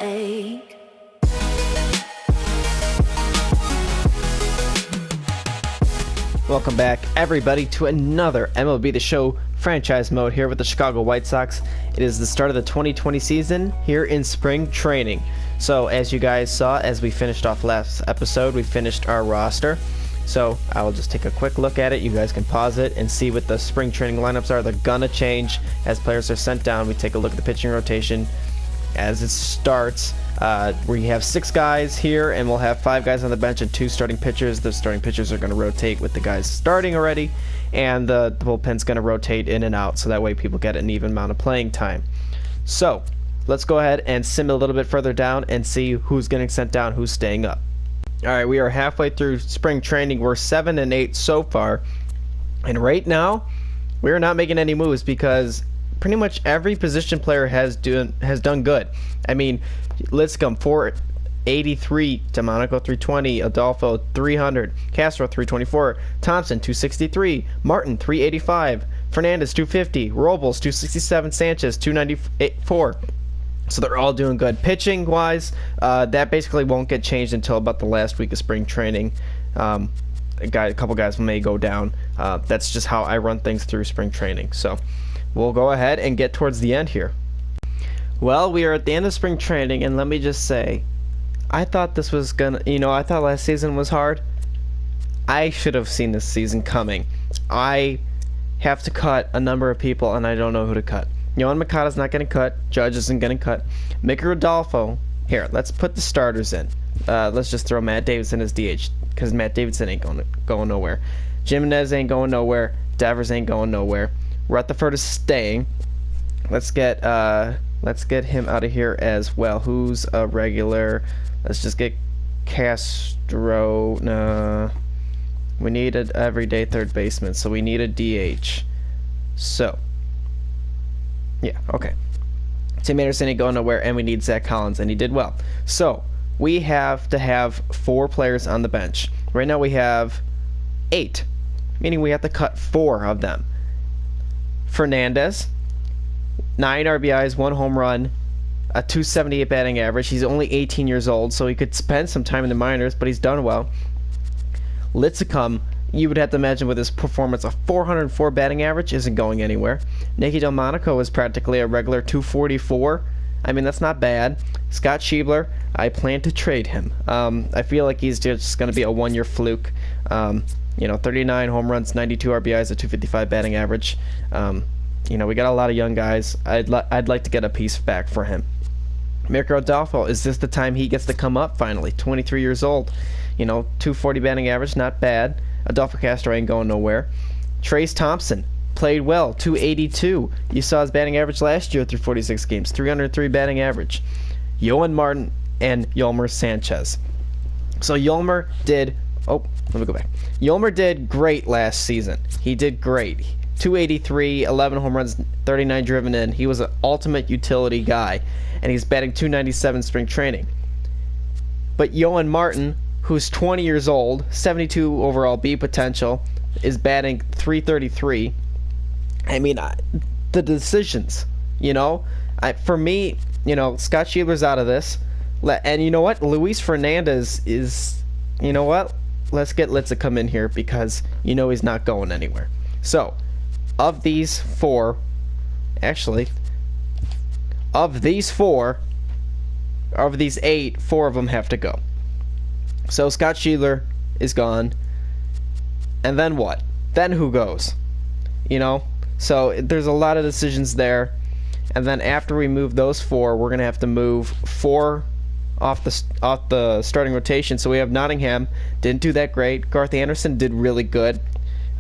ache. Welcome back, everybody, to another MLB The Show franchise mode here with the Chicago White Sox. It is the start of the 2020 season here in spring training. So, as you guys saw, as we finished off last episode, we finished our roster. So, I will just take a quick look at it. You guys can pause it and see what the spring training lineups are. They're gonna change as players are sent down. We take a look at the pitching rotation as it starts. We have 6 guys here, and we'll have 5 guys on the bench and 2 starting pitchers. The starting pitchers are going to rotate with the guys starting already, and the bullpen's going to rotate in and out, so that way people get an even amount of playing time. So, let's go ahead and sim a little bit further down and see who's getting sent down, who's staying up. Alright, we are halfway through spring training. We're 7-8 so far, and right now, we're not making any moves because pretty much every position player has done good. I mean, Lincecum 483, Delmonico 320, Adolfo 300, Castro 324, Thompson 263, Martin 385, Fernandez 250, Robles 267, Sanchez 294. So they're all doing good. Pitching wise, that basically won't get changed until about the last week of spring training. A couple guys may go down. That's just how I run things through spring training. So we'll go ahead and get towards the end here. Well, we are at the end of spring training, and let me just say, I thought this was I thought last season was hard. I should have seen this season coming. I have to cut a number of people, and I don't know who to cut. Yohan Moncada's not going to cut. Judge isn't going to cut. Mickey Rodolfo. Here, let's put the starters in. Let's just throw Matt Davidson as DH, because Matt Davidson ain't going nowhere. Jimenez ain't going nowhere. Devers ain't going nowhere. Rutherford is staying. Let's get him out of here as well. Who's a regular? Let's just get Castro. Nah. We need an everyday third baseman, so we need a DH. So, yeah, okay. Tim Anderson ain't going nowhere, and we need Zach Collins, and he did well. So, we have to have 4 players on the bench. Right now we have 8, meaning we have to cut 4 of them. Fernandez, 9 RBIs, 1 home run, a 278 batting average. He's only 18 years old, so he could spend some time in the minors, but he's done well. Lincecum, you would have to imagine with his performance, a 404 batting average isn't going anywhere. Nicky Delmonico is practically a regular 244. I mean, that's not bad. Scott Schiebler, I plan to trade him. I feel like he's just going to be a one-year fluke. 39 home runs, 92 RBIs, a 255 batting average. We got a lot of young guys. I'd like to get a piece back for him. Mickey Rodolfo, is this the time he gets to come up finally? 23 years old. 240 batting average, not bad. Adolfo Castro ain't going nowhere. Trace Thompson played well, 282. You saw his batting average last year through 46 games, 303 batting average. Yohan Martin and Yolmer Sanchez. So Yolmer did Yolmer did great last season. He did great. 283, 11 home runs, 39 driven in. He was an ultimate utility guy, and he's batting 297 spring training. But Yohan Martin, who's 20 years old, 72 overall B potential, is batting 333. I mean, the decisions, for me, Scott Schiebler's out of this. And you know what? Luis Fernandez is, let's get Lincecum in here because he's not going anywhere. So, of these 8, 4 of them have to go. So Scott Schiebler is gone. And then what? Then who goes? So there's a lot of decisions there. And then after we move those 4, we're going to have to move 4 off the starting rotation. So we have Nottingham, didn't do that great. Garth Anderson did really good.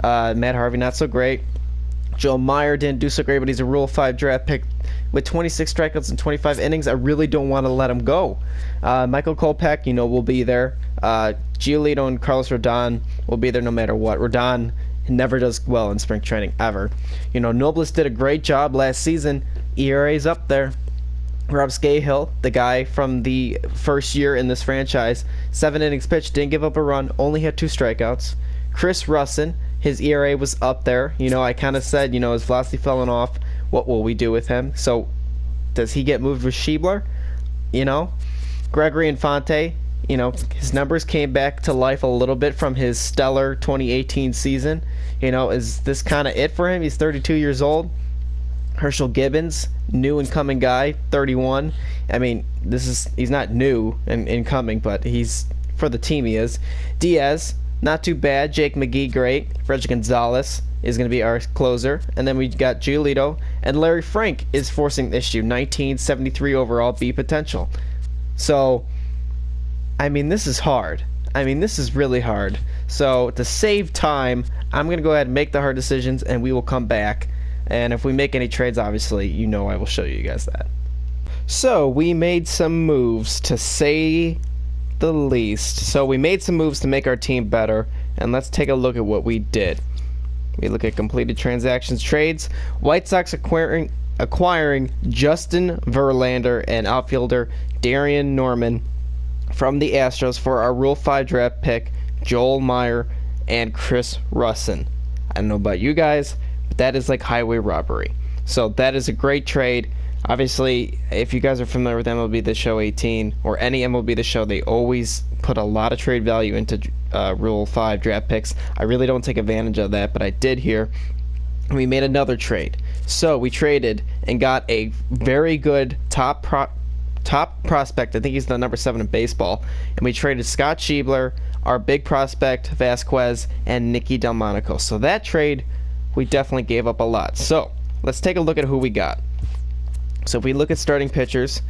Matt Harvey, not so great. Joe Meyer didn't do so great, but he's a Rule 5 draft pick with 26 strikeouts and 25 innings. I really don't want to let him go. Michael Kopech, will be there. Giolito and Carlos Rodon will be there no matter what. Rodon never does well in spring training, ever. Nobles did a great job last season. ERA's up there. Rob Scahill, the guy from the first year in this franchise, 7 innings pitched, didn't give up a run, only had 2 strikeouts. Chris Russin, his ERA was up there. I kind of said, his velocity falling off. What will we do with him? So, does he get moved with Schiebler? you know, Gregory Infante, you know, his numbers came back to life a little bit from his stellar 2018 season. You know, is this kind of it for him? He's 32 years old. Herschel Gibbons, new incoming guy, 31. I mean, he's not new and incoming, but he's for the team he is. Diaz, not too bad. Jake McGee, great. Reggie Gonzalez is going to be our closer. And then we got Giolito. And Larry Frank is forcing the issue. 1973 overall, B potential. So, I mean, this is hard. I mean, this is really hard. So, to save time, I'm going to go ahead and make the hard decisions, and we will come back. And if we make any trades, obviously, you know I will show you guys that. So, we made some moves, to say the least. So, we made some moves to make our team better, and let's take a look at what we did. We look at completed transactions, trades. White Sox acquiring Justin Verlander and outfielder Darian Norman from the Astros for our Rule 5 draft pick, Joel Meyer and Chris Russin. I don't know about you guys, but that is like highway robbery. So that is a great trade. Obviously, if you guys are familiar with MLB The Show 18 or any MLB The Show, they always put a lot of trade value into Rule 5 draft picks. I really don't take advantage of that, but I did here. We made another trade. So we traded and got a very good top prospect. I think he's the number 7 in baseball. And we traded Scott Schiebler, our big prospect, Vasquez, and Nicky Delmonico. So that trade, we definitely gave up a lot. So let's take a look at who we got. So if we look at starting pitchers,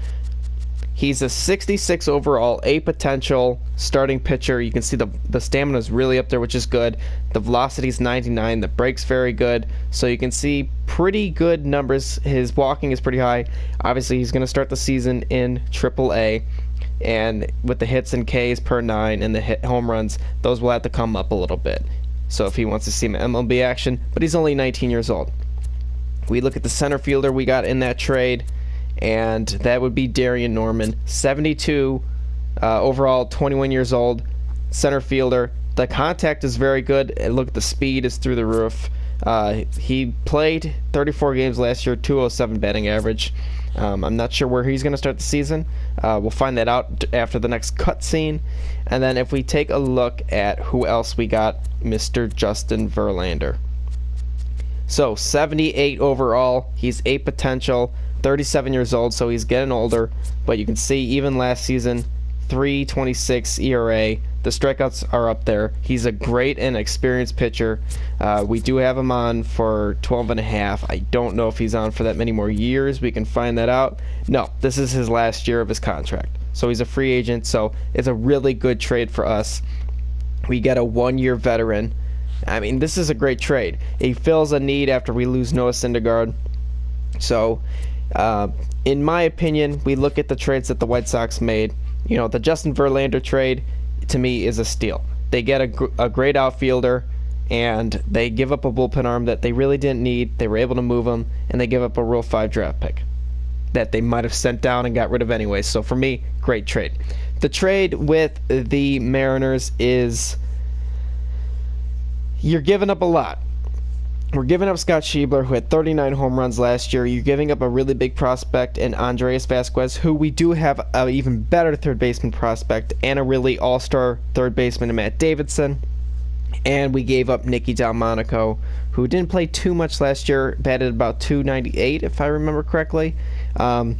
he's a 66 overall, A potential starting pitcher. You can see the stamina is really up there, which is good. The velocity is 99. The break's very good. So you can see pretty good numbers. His walking is pretty high. Obviously, he's going to start the season in AAA. And with the hits and Ks per 9 and the home runs, those will have to come up a little bit. So if he wants to see MLB action, but he's only 19 years old. We look at the center fielder we got in that trade, and that would be Darian Norman, 72 overall, 21 years old, center fielder. The contact is very good, and look, the speed is through the roof. He played 34 games last year, 207 batting average. I'm not sure where he's going to start the season. We'll find that out after the next cutscene. And then if we take a look at who else we got, Mr. Justin Verlander. So 78 overall, he's A potential, 37 years old, so he's getting older. But you can see even last season, 3.26 ERA. The strikeouts are up there. He's a great and experienced pitcher. We do have him on for 12.5. I don't know if he's on for that many more years. We can find that out. No, this is his last year of his contract. So he's a free agent, so it's a really good trade for us. We get a 1-year veteran. I mean, this is a great trade. He fills a need after we lose Noah Syndergaard. So, in my opinion, we look at the trades that the White Sox made. You know, the Justin Verlander trade, to me, is a steal. They get a great outfielder, and they give up a bullpen arm that they really didn't need. They were able to move him, and they give up a Rule 5 draft pick that they might have sent down and got rid of anyway. So, for me, great trade. The trade with the Mariners is... you're giving up a lot. We're giving up Scott Schiebler, who had 39 home runs last year. You're giving up a really big prospect in Andreas Vasquez, who we do have an even better third baseman prospect and a really all-star third baseman in Matt Davidson. And we gave up Nicky Delmonico, who didn't play too much last year, batted about .298, if I remember correctly. I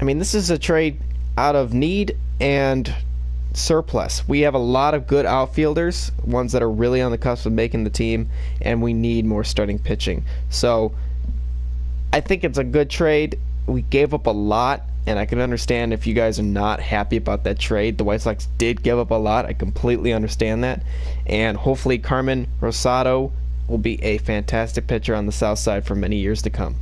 mean, this is a trade out of need and surplus. We have a lot of good outfielders, ones that are really on the cusp of making the team, and we need more starting pitching. So I think it's a good trade. We gave up a lot, and I can understand if you guys are not happy about that trade. The White Sox did give up a lot. I completely understand that. And hopefully Carmen Rosado will be a fantastic pitcher on the south side for many years to come.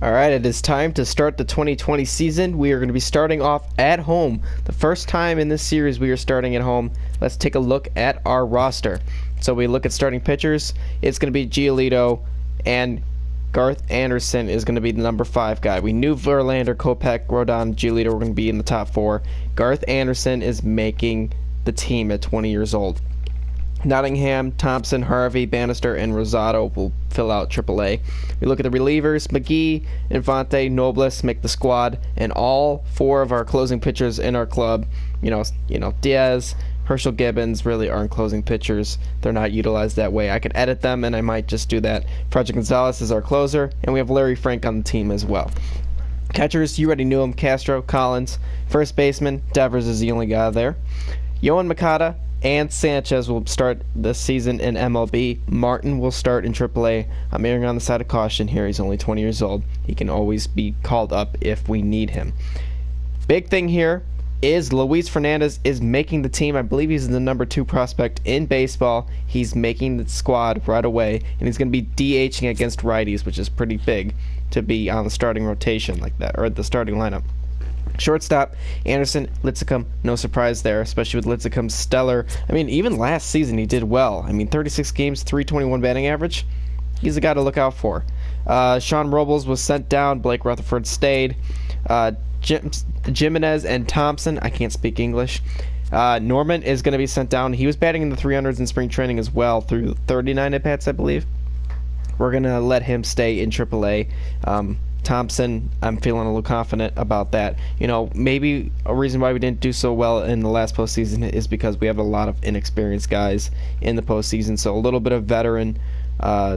Alright, it is time to start the 2020 season. We are going to be starting off at home. The first time in this series we are starting at home. Let's take a look at our roster. So we look at starting pitchers. It's going to be Giolito, and Garth Anderson is going to be the number 5 guy. We knew Verlander, Kopech, Rodon, Giolito were going to be in the top 4. Garth Anderson is making the team at 20 years old. Nottingham, Thompson, Harvey, Bannister, and Rosado will fill out AAA. We look at the relievers. McGee, Infante, Nobles make the squad, and all 4 of our closing pitchers in our club, Diaz, Herschel, Gibbons really aren't closing pitchers. They're not utilized that way. I could edit them, and I might just do that. Project Gonzalez is our closer, and we have Larry Frank on the team as well. Catchers, you already knew him. Castro, Collins. First baseman, Devers is the only guy there. Yohan Makata and Sanchez will start this season in MLB. Martin will start in AAA. I'm erring on the side of caution here. He's only 20 years old. He can always be called up if we need him. Big thing here is Luis Fernandez is making the team. I believe he's the number 2 prospect in baseball. He's making the squad right away, and he's going to be DHing against righties, which is pretty big to be on the starting rotation like that, or the starting lineup. Shortstop, Anderson, Litzicum, no surprise there, especially with Litzicum's stellar. Even last season he did well. 36 games, 321 batting average. He's a guy to look out for. Sean Robles was sent down. Blake Rutherford stayed. Jimenez and Thompson, I can't speak English. Norman is going to be sent down. He was batting in the 300s in spring training as well through 39 at-bats, I believe. We're going to let him stay in AAA. Thompson, I'm feeling a little confident about that. Maybe a reason why we didn't do so well in the last postseason is because we have a lot of inexperienced guys in the postseason, so a little bit of veteran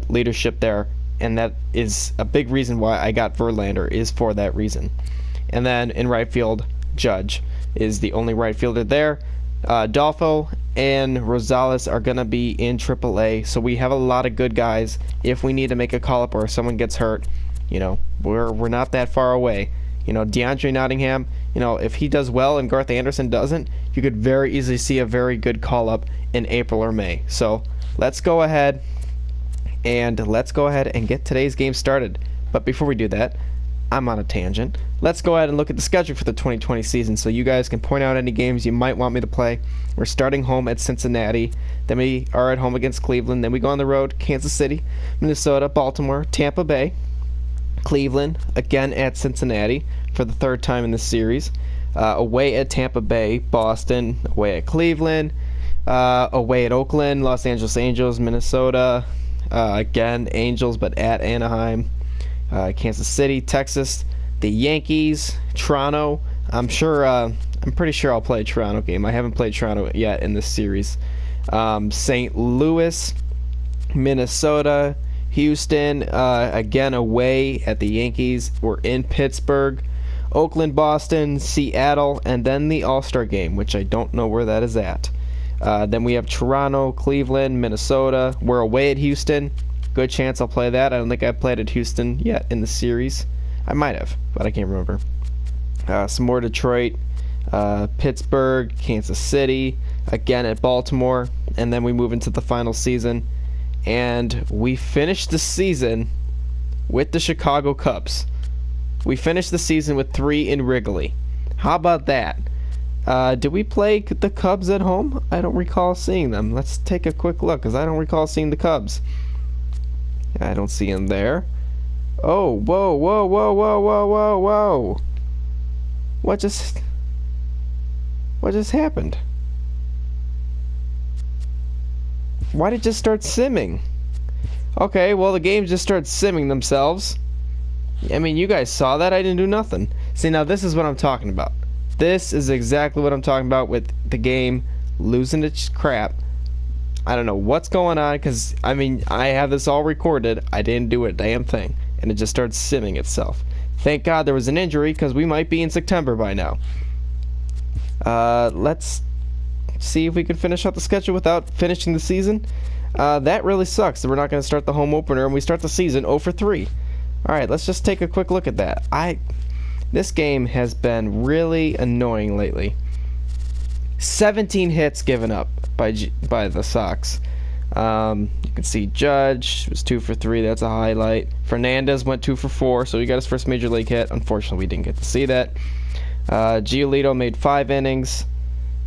leadership there, and that is a big reason why I got Verlander, is for that reason. And then in right field, Judge is the only right fielder there. Dolfo and Rosales are going to be in AAA, so we have a lot of good guys. If we need to make a call-up or if someone gets hurt, we're not that far away. DeAndre Nottingham, if he does well and Garth Anderson doesn't, you could very easily see a very good call-up in April or May. So let's go ahead and get today's game started. But before we do that, I'm on a tangent. Let's go ahead and look at the schedule for the 2020 season so you guys can point out any games you might want me to play. We're starting home at Cincinnati. Then we are at home against Cleveland. Then we go on the road, Kansas City, Minnesota, Baltimore, Tampa Bay, Cleveland, again at Cincinnati for the 3rd time in this series. Away at Tampa Bay, Boston, away at Cleveland, away at Oakland, Los Angeles Angels, Minnesota, again Angels but at Anaheim, Kansas City, Texas, the Yankees, Toronto. I'm pretty sure I'll play a Toronto game. I haven't played Toronto yet in this series. St. Louis, Minnesota, Houston, again away at the Yankees. We're in Pittsburgh, Oakland, Boston, Seattle, and then the All-Star game, which I don't know where that is at. Then we have Toronto, Cleveland, Minnesota. We're away at Houston. Good chance I'll play that. I don't think I've played at Houston yet in the series. I might have, but I can't remember. Some more Detroit, Pittsburgh, Kansas City, again at Baltimore, and then we move into the final season. And we finished the season with the Chicago Cubs. We finished the season with 3 in Wrigley. How about that? Did we play the Cubs at home? I don't recall seeing them. Let's take a quick look, because I don't recall seeing the Cubs. I don't see them there. Oh, whoa, whoa, whoa, whoa, whoa, whoa, whoa. What just happened? Why did it just start simming? Okay, well, the games just started simming themselves. You guys saw that. I didn't do nothing. See, now this is what I'm talking about. This is exactly what I'm talking about with the game losing its crap. I don't know what's going on, because, I have this all recorded. I didn't do a damn thing, and it just started simming itself. Thank God there was an injury, because we might be in September by now. Let's see if we can finish out the schedule without finishing the season. That really sucks that we're not going to start the home opener, and we start the season 0-3. Alright, let's just take a quick look at that. This game has been really annoying lately. 17 hits given up by the Sox. You can see Judge was 2 for 3. That's a highlight. Fernandez went 2 for 4, so he got his first major league hit. Unfortunately, we didn't get to see that. Giolito made 5 innings.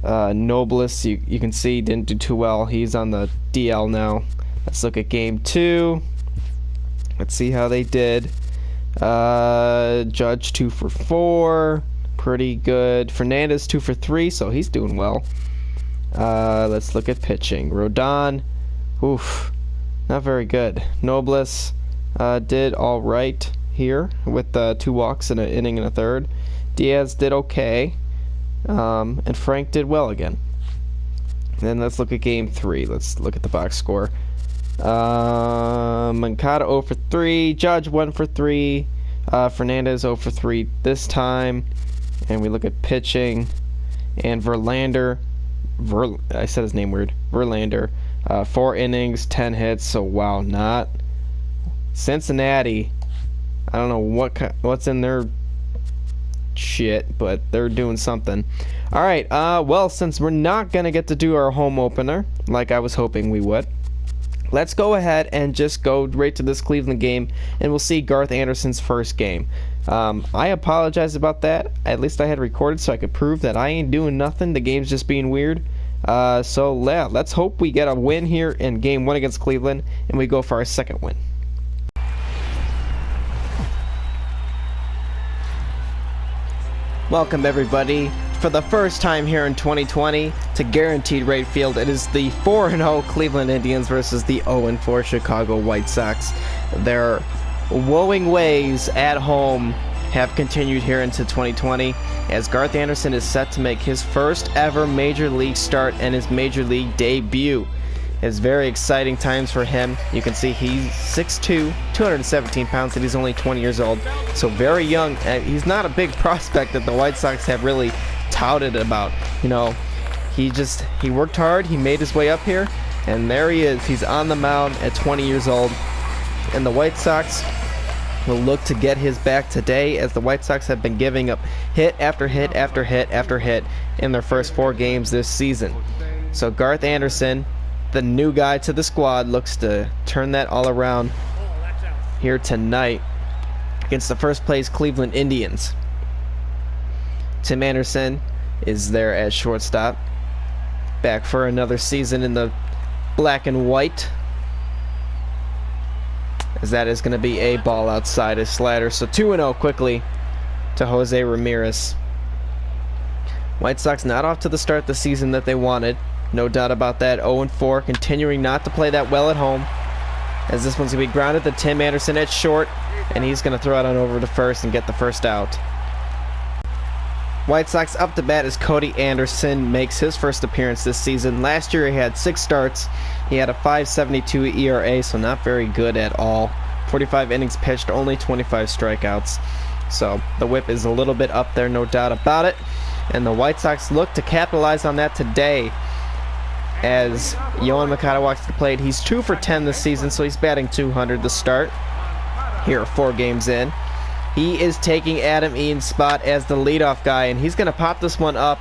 Nobles, you can see, didn't do too well. He's on the DL now. Let's look at game 2. Let's see how they did. Judge 2 for 4. Pretty good. Fernandez 2 for 3, so he's doing well. Let's look at pitching. Rodon, oof, not very good. Nobles did all right here with 2 walks in an inning and a third. Diaz did okay, and Frank did well again. Then let's look at game 3. Let's look at the box score. Moncada 0 for 3, Judge 1 for 3, Fernandez 0 for 3 this time, and we look at pitching, and Verlander, I said his name weird, Verlander, 4 innings, 10 hits, so wow, not Cincinnati. I don't know what's in their shit, but they're doing something. Alright, well, since we're not gonna get to do our home opener like I was hoping we would, let's go ahead and just go right to this Cleveland game, and we'll see Garth Anderson's first game. I apologize about that. At least I had recorded so I could prove that I ain't doing nothing. The game's just being weird. So yeah, let's hope we get a win here in game 1 against Cleveland, and we go for our second win. Welcome everybody, for the first time here in 2020, to Guaranteed Rate Field. It is the 4-0 Cleveland Indians versus the 0-4 Chicago White Sox. Their woeing ways at home have continued here into 2020, as Garth Anderson is set to make his first ever Major League start and his Major League debut. It's very exciting times for him. You can see he's 6'2", 217 pounds, and he's only 20 years old. So very young. He's not a big prospect that the White Sox have really touted about. You know, he worked hard, he made his way up here, and there he is. He's on the mound at 20 years old. And the White Sox will look to get his back today, as the White Sox have been giving up hit after hit after hit after hit in their first 4 games this season. So Garth Anderson, the new guy to the squad, looks to turn that all around here tonight against the first place Cleveland Indians. Tim Anderson is there at shortstop, back for another season in the black and white, as that is going to be a ball outside, a slider. So 2-0 quickly to Jose Ramirez. White Sox not off to the start the season that they wanted. No doubt about that. 0-4, continuing not to play that well at home, as this one's going to be grounded to Tim Anderson at short, and he's going to throw it on over to first and get the first out. White Sox up to bat as Cody Anderson makes his first appearance this season. Last year he had 6 starts. He had a 5.72 ERA, so not very good at all. 45 innings pitched, only 25 strikeouts. So the whip is a little bit up there, no doubt about it. And the White Sox look to capitalize on that today, as Yohan Moncada walks to the plate. He's 2 for 10 this season, so he's batting 200 to start here 4 games in. He is taking Adam Eaton's spot as the leadoff guy, and he's going to pop this one up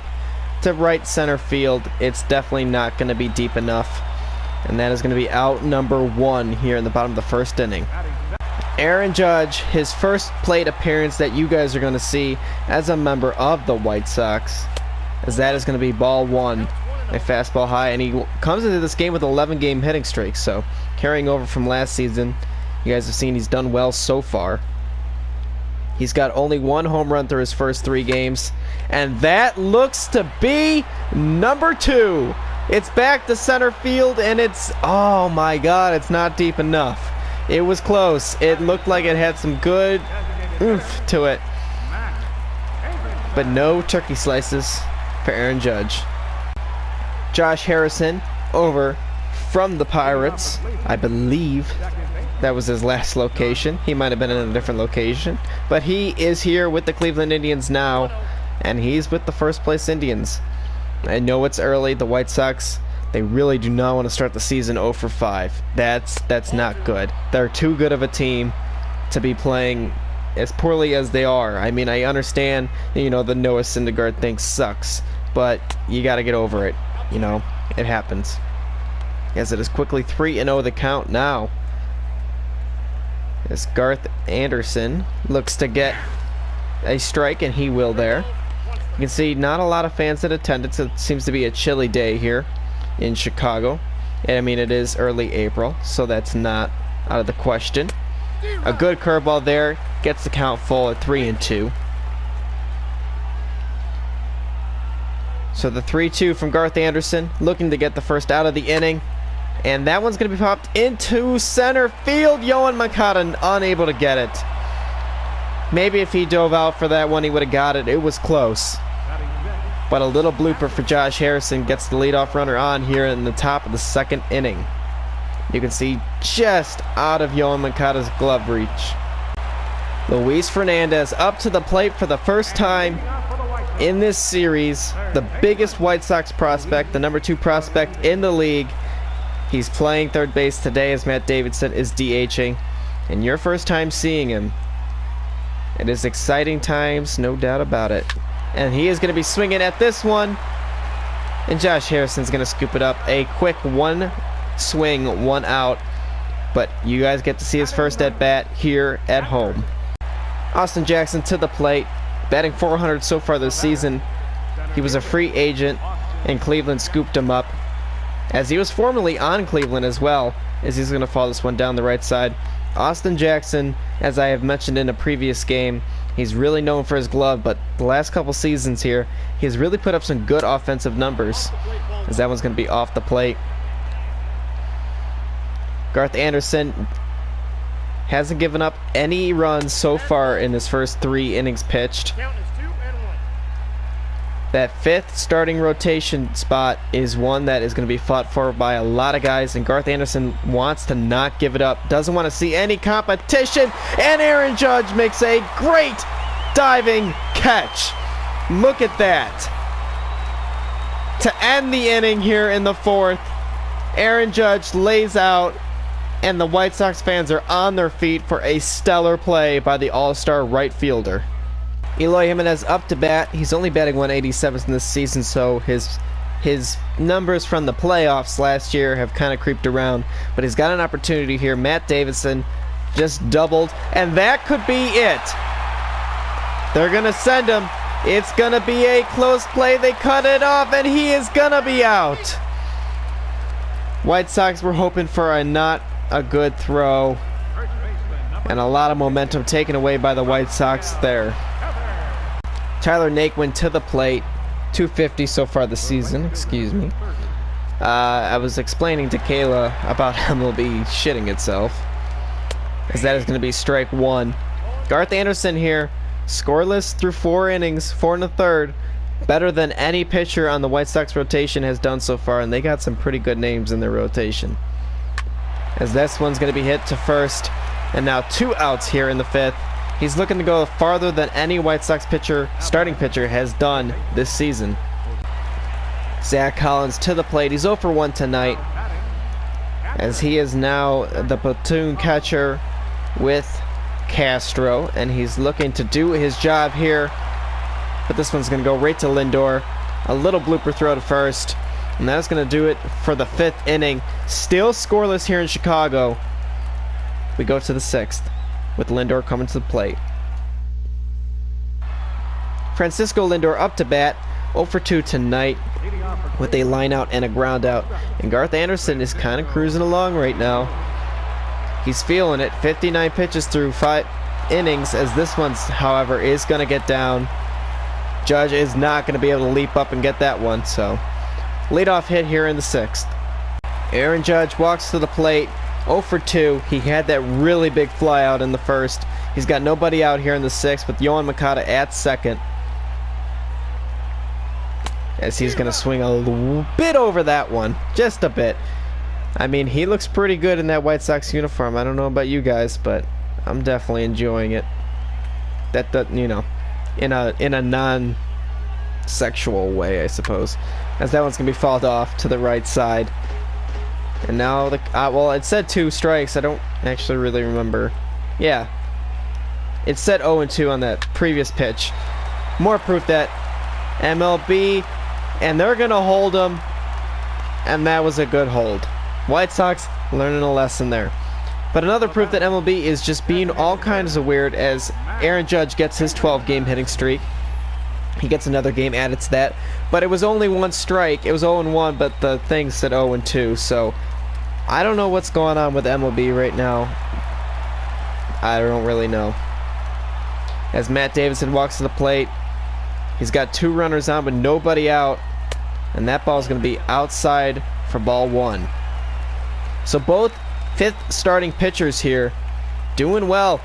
to right center field. It's definitely not going to be deep enough, and that is going to be out number 1 here in the bottom of the first inning. Aaron Judge, his first plate appearance that you guys are going to see as a member of the White Sox, as that is going to be ball 1. A fastball high, and he comes into this game with 11-game hitting streak, so carrying over from last season. You guys have seen he's done well so far. He's got only 1 home run through his first 3 games, and that looks to be number 2. It's back to center field, and it's, oh my god, it's not deep enough. It was close. It looked like it had some good oomph to it, but no turkey slices for Aaron Judge. Josh Harrison over from the Pirates. I believe that was his last location. He might have been in a different location, but he is here with the Cleveland Indians now, and he's with the first place Indians. I know it's early. The White Sox, they really do not want to start the season 0 for 5. That's not good. They're too good of a team to be playing as poorly as they are. I mean, I understand, you know, the Noah Syndergaard thing sucks, but you got to get over it. You know, it happens. As it is quickly 3-0 the count now, as Garth Anderson looks to get a strike, and he will there. You can see not a lot of fans in attendance. It seems to be a chilly day here in Chicago. And I mean, it is early April, so that's not out of the question. A good curveball there, gets the count full at 3-2. So the 3-2 from Garth Anderson, looking to get the first out of the inning. And that one's going to be popped into center field. Yoan Moncada unable to get it. Maybe if he dove out for that one, he would have got it. It was close. But a little blooper for Josh Harrison gets the leadoff runner on here in the top of the second inning. You can see just out of Yoan Moncada's glove reach. Luis Fernandez up to the plate for the first time in this series. The biggest White Sox prospect, the number 2 prospect in the league. He's playing third base today as Matt Davidson is DHing. And your first time seeing him. It is exciting times, no doubt about it. And he is going to be swinging at this one. And Josh Harrison's going to scoop it up. A quick 1 swing, 1 out. But you guys get to see his first at bat here at home. Austin Jackson to the plate, batting .400 so far this season. He was a free agent, and Cleveland scooped him up, as he was formerly on Cleveland as well, as he's going to fall this one down the right side. Austin Jackson, as I have mentioned in a previous game, he's really known for his glove, but the last couple seasons here, he's really put up some good offensive numbers, as that one's going to be off the plate. Garth Anderson hasn't given up any runs so far in his first 3 innings pitched. That 5th starting rotation spot is one that is going to be fought for by a lot of guys, and Garth Anderson wants to not give it up. Doesn't want to see any competition, and Aaron Judge makes a great diving catch. Look at that. To end the inning here in the 4th, Aaron Judge lays out, and the White Sox fans are on their feet for a stellar play by the all-star right fielder. Eloy Jimenez up to bat. He's only batting 187 in this season, so his numbers from the playoffs last year have kind of creeped around. But he's got an opportunity here. Matt Davidson just doubled, and that could be it. They're going to send him. It's going to be a close play. They cut it off, and he is going to be out. White Sox were hoping for not a good throw, and a lot of momentum taken away by the White Sox there. Tyler Naquin to the plate, 250 so far this season, excuse me. I was explaining to Kayla about MLB shitting itself, as that is going to be strike 1. Garth Anderson here, scoreless through 4 innings, 4 1/3. Better than any pitcher on the White Sox rotation has done so far, and they got some pretty good names in their rotation. As this one's going to be hit to first, and now 2 outs here in the 5th. He's looking to go farther than any White Sox starting pitcher has done this season. Zach Collins to the plate. He's 0 for 1 tonight, as he is now the platoon catcher with Castro, and he's looking to do his job here. But this one's going to go right to Lindor. A little blooper throw to first. And that's going to do it for the 5th inning. Still scoreless here in Chicago. We go to the 6th with Lindor coming to the plate. Francisco Lindor up to bat. 0 for 2 tonight with a line out and a ground out. And Garth Anderson is kind of cruising along right now. He's feeling it. 59 pitches through 5 innings, as this one's, however, is going to get down. Judge is not going to be able to leap up and get that one, so leadoff hit here in the 6th. Aaron Judge walks to the plate, 0 for 2. He had that really big fly out in the 1st. He's got nobody out here in the 6th with Yoan Moncada at 2nd. As he's going to swing a little bit over that one, just a bit. I mean, he looks pretty good in that White Sox uniform. I don't know about you guys, but I'm definitely enjoying it. That you know, in a non-sexual way, I suppose. As that one's going to be fouled off to the right side. And now, well, it said 2 strikes. I don't actually really remember. Yeah. It said 0-2 on that previous pitch. More proof that MLB, and they're going to hold him. And that was a good hold. White Sox learning a lesson there. But another proof that MLB is just being all kinds of weird, as Aaron Judge gets his 12-game hitting streak. He gets another game added to that. But it was only 1 strike. It was 0-1, but the thing said 0-2. So I don't know what's going on with MLB right now. I don't really know. As Matt Davidson walks to the plate, he's got 2 runners on but nobody out. And that ball is going to be outside for ball one. So both fifth starting pitchers here doing well,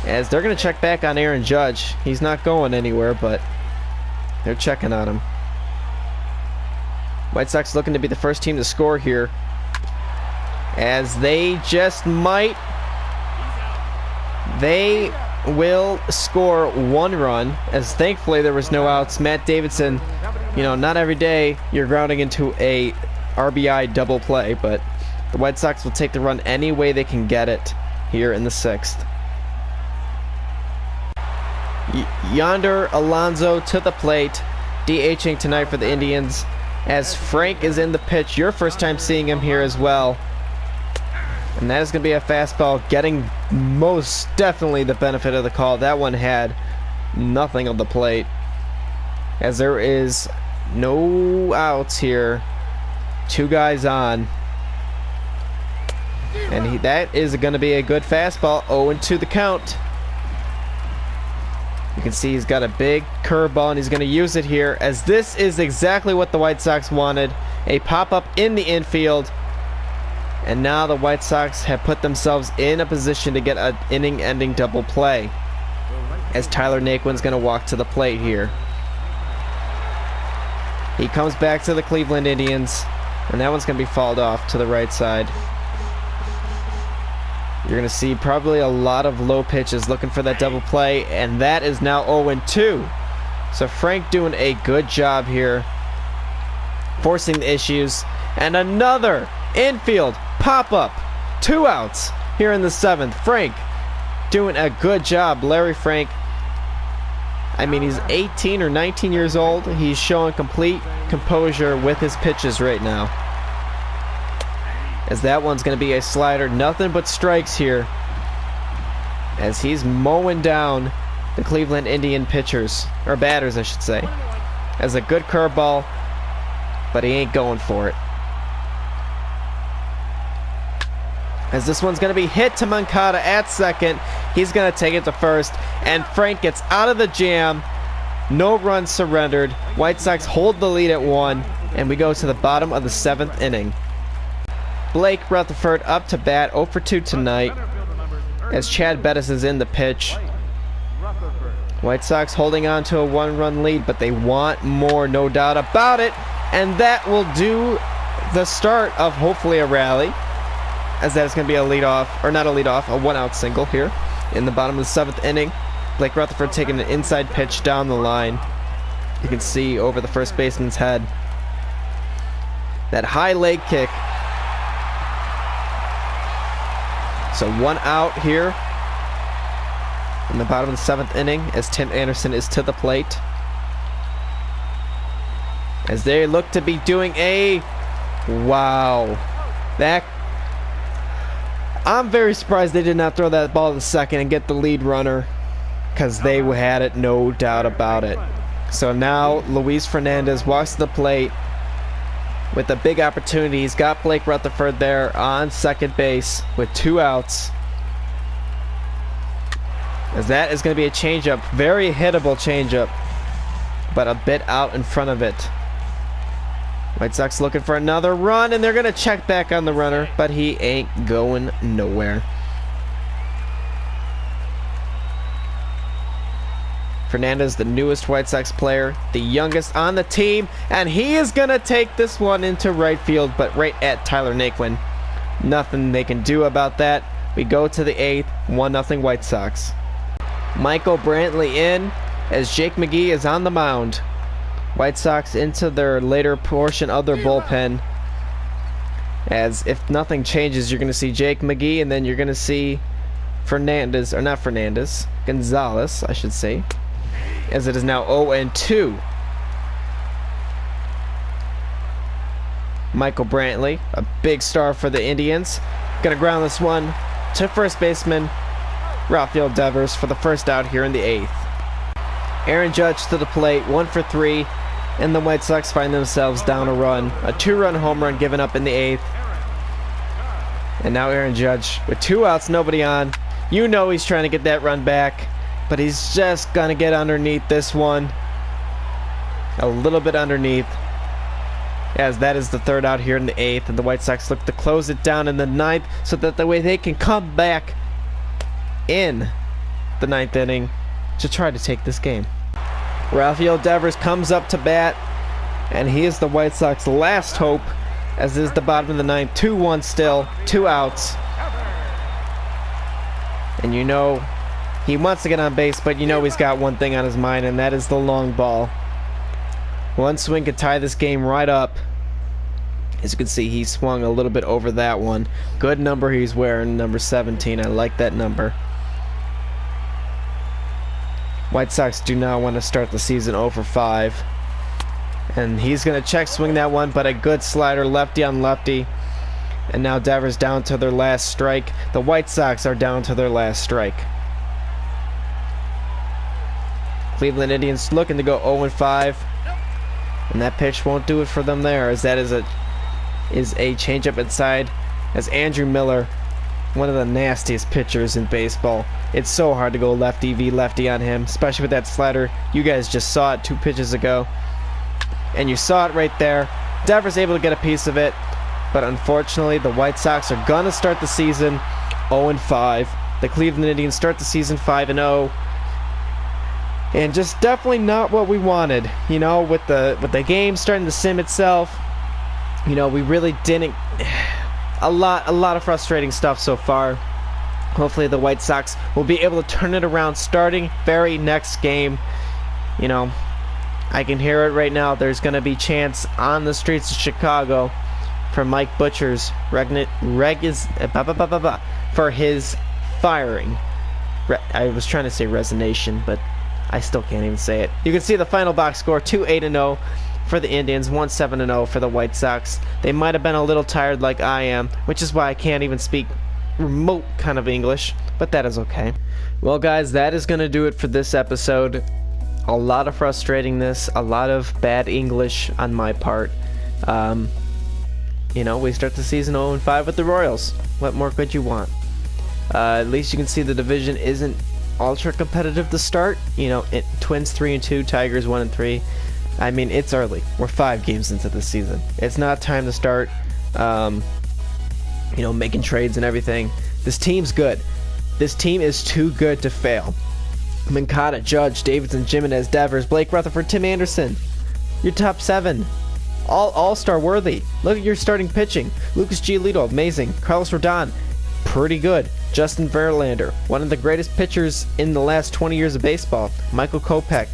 as they're going to check back on Aaron Judge. He's not going anywhere, but they're checking on him. White Sox looking to be the first team to score here, as they just might. They will score one run, as thankfully there was no outs. Matt Davidson, you know, not every day you're grounding into a RBI double play, but the White Sox will take the run any way they can get it here in the sixth. Yonder Alonso to the plate, DHing tonight for the Indians, as Frank is in the pitch. Your first time seeing him here as well. And that is going to be a fastball, getting most definitely the benefit of the call. That one had nothing on the plate, as there is no outs here. Two guys on. And that is going to be a good fastball. 0-2 the count. You can see he's got a big curveball, and he's going to use it here, as this is exactly what the White Sox wanted. A pop-up in the infield. And now the White Sox have put themselves in a position to get an inning-ending double play, as Tyler Naquin's going to walk to the plate here. He comes back to the Cleveland Indians, and that one's going to be fouled off to the right side. You're going to see probably a lot of low pitches looking for that double play, and that is now 0-2. So Frank doing a good job here, forcing the issues, and another infield pop-up. 2 outs here in the seventh. Frank doing a good job. Larry Frank, I mean, he's 18 or 19 years old. He's showing complete composure with his pitches right now, as that one's going to be a slider. Nothing but strikes here, as he's mowing down the Cleveland Indian pitchers, or batters I should say, as a good curveball, but he ain't going for it. As this one's going to be hit to Moncada at second. He's going to take it to first, and Frank gets out of the jam. No runs surrendered. White Sox hold the lead at 1, and we go to the bottom of the 7th inning. Blake Rutherford up to bat, 0 for 2 tonight, as Chad Bettis is in the pitch. White Sox holding on to a 1-run lead, but they want more, no doubt about it, and that will do the start of hopefully a rally, as that is going to be a leadoff, or not a leadoff, a 1-out single here in the bottom of the 7th inning. Blake Rutherford taking an inside pitch down the line. You can see over the first baseman's head. That high leg kick. So 1 out here in the bottom of the 7th inning, as Tim Anderson is to the plate, as they look to be doing a wow. I'm very surprised they did not throw that ball to second and get the lead runner, because they had it, no doubt about it. So now Luis Fernandez walks to the plate with a big opportunity. He's got Blake Rutherford there on second base with 2 outs, as that is going to be a changeup, very hittable changeup, but a bit out in front of it. White Sox looking for another run, and they're going to check back on the runner, but he ain't going nowhere. Fernandez, the newest White Sox player, the youngest on the team, and he is going to take this one into right field, but right at Tyler Naquin. Nothing they can do about that. We go to the 8th, 1-0 White Sox. Michael Brantley in, as Jake McGee is on the mound. White Sox into their later portion of their bullpen, as if nothing changes, you're going to see Jake McGee, and then you're going to see Gonzalez, I should say, as it is now 0-2. Michael Brantley, a big star for the Indians, going to ground this one to first baseman Rafael Devers for the first out here in the 8th. Aaron Judge to the plate, 1 for 3, and the White Sox find themselves down a run. A 2-run home run given up in the 8th. And now Aaron Judge with 2 outs, nobody on. You know he's trying to get that run back, but he's just going to get underneath this one. A little bit underneath. as that is the third out here in the 8th, and the White Sox look to close it down in the 9th so that the way they can come back in the 9th inning to try to take this game. Rafael Devers comes up to bat, and he is the White Sox last hope, as is the bottom of the 9th. 2-1 still, 2 outs. And you know he wants to get on base, but you know he's got one thing on his mind, and that is the long ball. One swing could tie this game right up. As you can see, he swung a little bit over that one. Good number he's wearing, number 17. I like that number. White Sox do not want to start the season 0-for-5. And he's going to check swing that one, but a good slider, lefty on lefty. And now Devers down to their last strike. The White Sox are down to their last strike. Cleveland Indians looking to go 0-5. And that pitch won't do it for them there, as that is a changeup inside. As Andrew Miller, one of the nastiest pitchers in baseball. It's so hard to go lefty v lefty on him, especially with that slider. You guys just saw it 2 pitches ago. And you saw it right there. Devers able to get a piece of it. But unfortunately, the White Sox are going to start the season 0-5. The Cleveland Indians start the season 5-0. And just definitely not what we wanted. You know, with the game starting to sim itself, you know, we really didn't. A lot of frustrating stuff so far. Hopefully the White Sox will be able to turn it around starting very next game. You know, I can hear it right now. There's going to be chants on the streets of Chicago for Mike Butcher's for his firing. I was trying to say resignation, but I still can't even say it. You can see the final box score, 2-8-0 for the Indians, 1-7-0 for the White Sox. They might have been a little tired like I am, which is why I can't even speak remote kind of English, but that is okay. Well guys, that is going to do it for this episode. A lot of frustratingness, a lot of bad English on my part. You know, we start the season 0-5 with the Royals. What more could you want? At least you can see the division isn't ultra competitive to start. You know, Twins 3-2, Tigers 1-3. I mean, it's early. We're 5 games into the season. It's not time to start, you know, making trades and everything. This team's good. This team is too good to fail. Moncada, Judge, Davidson, Jimenez, Devers, Blake Rutherford, Tim Anderson. Your top 7. All-star worthy. Look at your starting pitching. Lucas Giolito, amazing. Carlos Rodon, pretty good. Justin Verlander, one of the greatest pitchers in the last 20 years of baseball. Michael Kopech,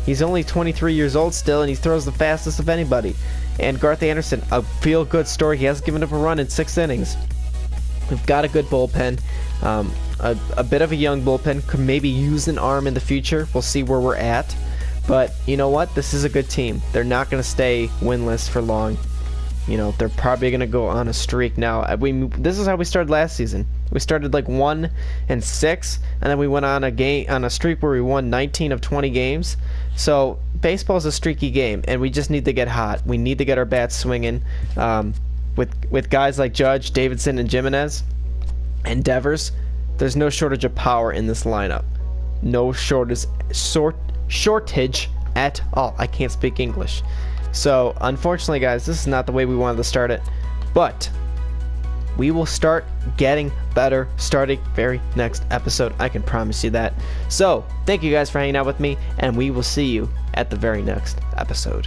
he's only 23 years old still, and he throws the fastest of anybody. And Garth Anderson, a feel-good story. He hasn't given up a run in 6 innings. We've got a good bullpen. A bit of a young bullpen. Could maybe use an arm in the future. We'll see where we're at. But you know what? This is a good team. They're not going to stay winless for long. You know, they're probably going to go on a streak now. This is how we started last season. We started like 1-6, and then we went on a streak where we won 19 of 20 games. So baseball is a streaky game, and we just need to get hot. We need to get our bats swinging. With guys like Judge, Davidson, and Jimenez, and Devers, there's no shortage of power in this lineup. No shortage at all. I can't speak English. So, unfortunately, guys, this is not the way we wanted to start it. But we will start getting better starting very next episode. I can promise you that. So, thank you guys for hanging out with me, and we will see you at the very next episode.